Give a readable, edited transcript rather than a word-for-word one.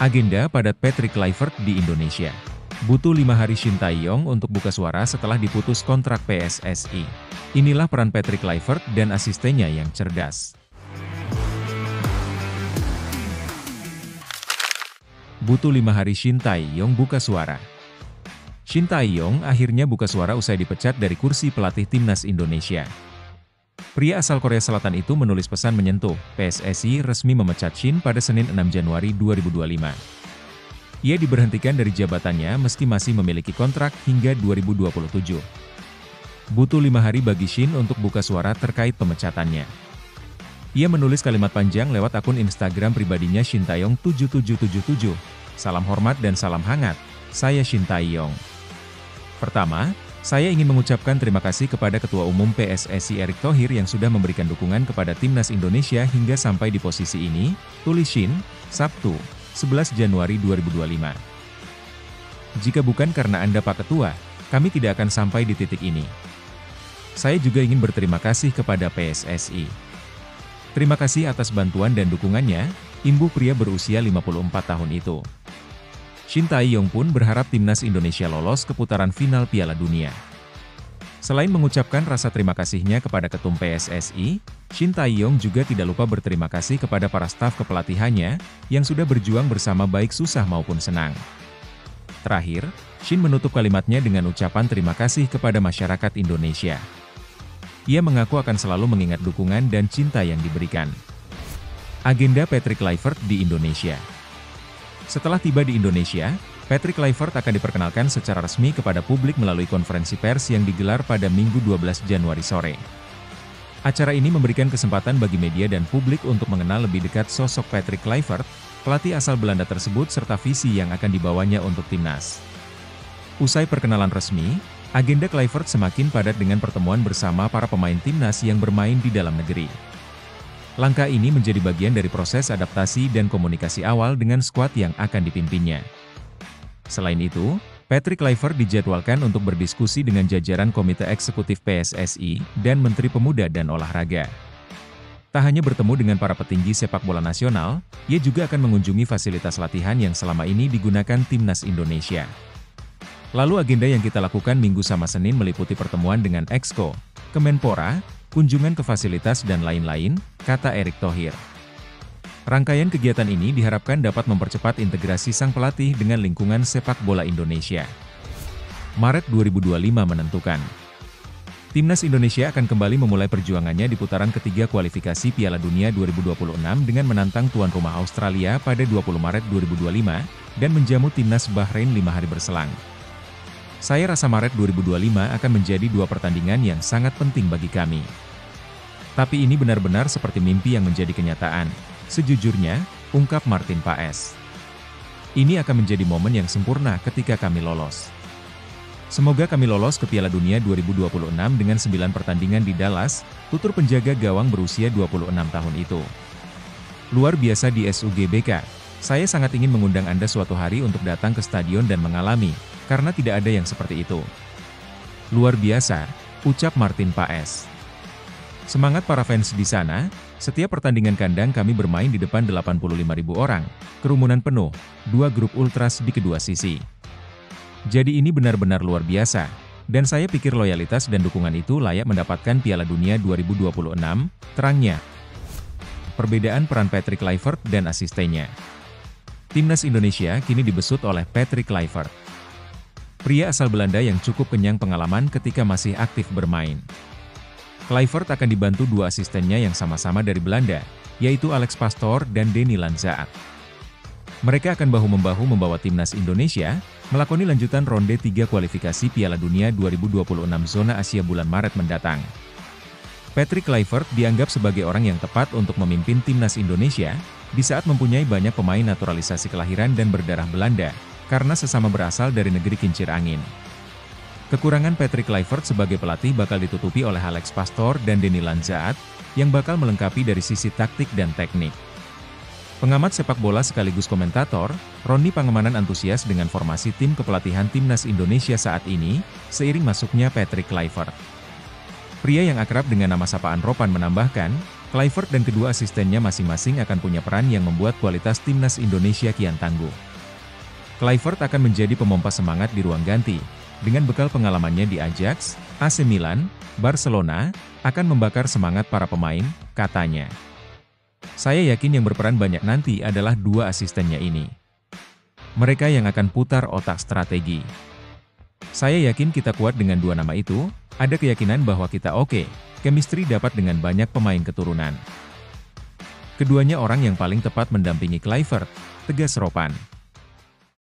Agenda padat Patrick Kluivert di Indonesia. Butuh 5 hari Shin Tae-yong untuk buka suara setelah diputus kontrak PSSI. Inilah peran Patrick Kluivert dan asistennya yang cerdas. Butuh 5 hari Shin Tae-yong buka suara. Shin Tae-yong akhirnya buka suara usai dipecat dari kursi pelatih timnas Indonesia. Pria asal Korea Selatan itu menulis pesan menyentuh. PSSI resmi memecat Shin pada Senin 6 Januari 2025. Ia diberhentikan dari jabatannya meski masih memiliki kontrak hingga 2027. Butuh 5 hari bagi Shin untuk buka suara terkait pemecatannya. Ia menulis kalimat panjang lewat akun Instagram pribadinya Shin Tae-yong 7777. Salam hormat dan salam hangat, saya Shin Tae-yong. Pertama, saya ingin mengucapkan terima kasih kepada Ketua Umum PSSI Erick Thohir yang sudah memberikan dukungan kepada Timnas Indonesia hingga sampai di posisi ini, tulis Shin, Sabtu, 11 Januari 2025. Jika bukan karena Anda Pak Ketua, kami tidak akan sampai di titik ini. Saya juga ingin berterima kasih kepada PSSI. Terima kasih atas bantuan dan dukungannya, imbuh pria berusia 54 tahun itu. Shin Tae-yong pun berharap Timnas Indonesia lolos ke putaran final Piala Dunia. Selain mengucapkan rasa terima kasihnya kepada Ketum PSSI, Shin Tae-yong juga tidak lupa berterima kasih kepada para staf kepelatihannya, yang sudah berjuang bersama baik susah maupun senang. Terakhir, Shin menutup kalimatnya dengan ucapan terima kasih kepada masyarakat Indonesia. Ia mengaku akan selalu mengingat dukungan dan cinta yang diberikan. Agenda Patrick Kluivert di Indonesia. Setelah tiba di Indonesia, Patrick Kluivert akan diperkenalkan secara resmi kepada publik melalui konferensi pers yang digelar pada Minggu 12 Januari sore. Acara ini memberikan kesempatan bagi media dan publik untuk mengenal lebih dekat sosok Patrick Kluivert, pelatih asal Belanda tersebut serta visi yang akan dibawanya untuk timnas. Usai perkenalan resmi, agenda Kluivert semakin padat dengan pertemuan bersama para pemain timnas yang bermain di dalam negeri. Langkah ini menjadi bagian dari proses adaptasi dan komunikasi awal dengan skuad yang akan dipimpinnya. Selain itu, Patrick Kluivert dijadwalkan untuk berdiskusi dengan jajaran Komite Eksekutif PSSI dan Menteri Pemuda dan Olahraga. Tak hanya bertemu dengan para petinggi sepak bola nasional, ia juga akan mengunjungi fasilitas latihan yang selama ini digunakan Timnas Indonesia. Lalu agenda yang kita lakukan Minggu sama Senin meliputi pertemuan dengan Exco, Kemenpora, kunjungan ke fasilitas dan lain-lain, kata Erick Thohir. Rangkaian kegiatan ini diharapkan dapat mempercepat integrasi sang pelatih dengan lingkungan sepak bola Indonesia. Maret 2025 menentukan. Timnas Indonesia akan kembali memulai perjuangannya di putaran ketiga kualifikasi Piala Dunia 2026 dengan menantang tuan rumah Australia pada 20 Maret 2025, dan menjamu Timnas Bahrain 5 hari berselang. Saya rasa Maret 2025 akan menjadi 2 pertandingan yang sangat penting bagi kami. Tapi ini benar-benar seperti mimpi yang menjadi kenyataan. Sejujurnya, ungkap Martin Paes. Ini akan menjadi momen yang sempurna ketika kami lolos. Semoga kami lolos ke Piala Dunia 2026 dengan 9 pertandingan di Dallas, tutur penjaga gawang berusia 26 tahun itu. Luar biasa di SUGBK. Saya sangat ingin mengundang Anda suatu hari untuk datang ke stadion dan mengalami, karena tidak ada yang seperti itu. Luar biasa, ucap Martin Paes. Semangat para fans di sana, setiap pertandingan kandang kami bermain di depan 85.000 orang, kerumunan penuh, 2 grup ultras di kedua sisi. Jadi ini benar-benar luar biasa, dan saya pikir loyalitas dan dukungan itu layak mendapatkan Piala Dunia 2026, terangnya. Perbedaan peran Patrick Kluivert dan asistennya. Timnas Indonesia kini dibesut oleh Patrick Kluivert. Pria asal Belanda yang cukup kenyang pengalaman ketika masih aktif bermain. Kluivert akan dibantu 2 asistennya yang sama-sama dari Belanda, yaitu Alex Pastoor dan Denny Lanzaat. Mereka akan bahu-membahu membawa Timnas Indonesia melakoni lanjutan ronde 3 kualifikasi Piala Dunia 2026 zona Asia bulan Maret mendatang. Patrick Kluivert dianggap sebagai orang yang tepat untuk memimpin Timnas Indonesia, di saat mempunyai banyak pemain naturalisasi kelahiran dan berdarah Belanda, karena sesama berasal dari negeri kincir angin. Kekurangan Patrick Kluivert sebagai pelatih bakal ditutupi oleh Alex Pastoor dan Denny Lanzaat, yang bakal melengkapi dari sisi taktik dan teknik. Pengamat sepak bola sekaligus komentator, Roni Pangemanan antusias dengan formasi tim kepelatihan Timnas Indonesia saat ini, seiring masuknya Patrick Kluivert. Pria yang akrab dengan nama sapaan Ropan menambahkan, Kluivert dan kedua asistennya masing-masing akan punya peran yang membuat kualitas timnas Indonesia kian tangguh. Kluivert akan menjadi pemompa semangat di ruang ganti, dengan bekal pengalamannya di Ajax, AC Milan, Barcelona, akan membakar semangat para pemain, katanya. Saya yakin yang berperan banyak nanti adalah dua asistennya ini. Mereka yang akan putar otak strategi. Saya yakin kita kuat dengan dua nama itu, ada keyakinan bahwa kita oke, chemistry dapat dengan banyak pemain keturunan. Keduanya orang yang paling tepat mendampingi Kluivert, tegas Ropan.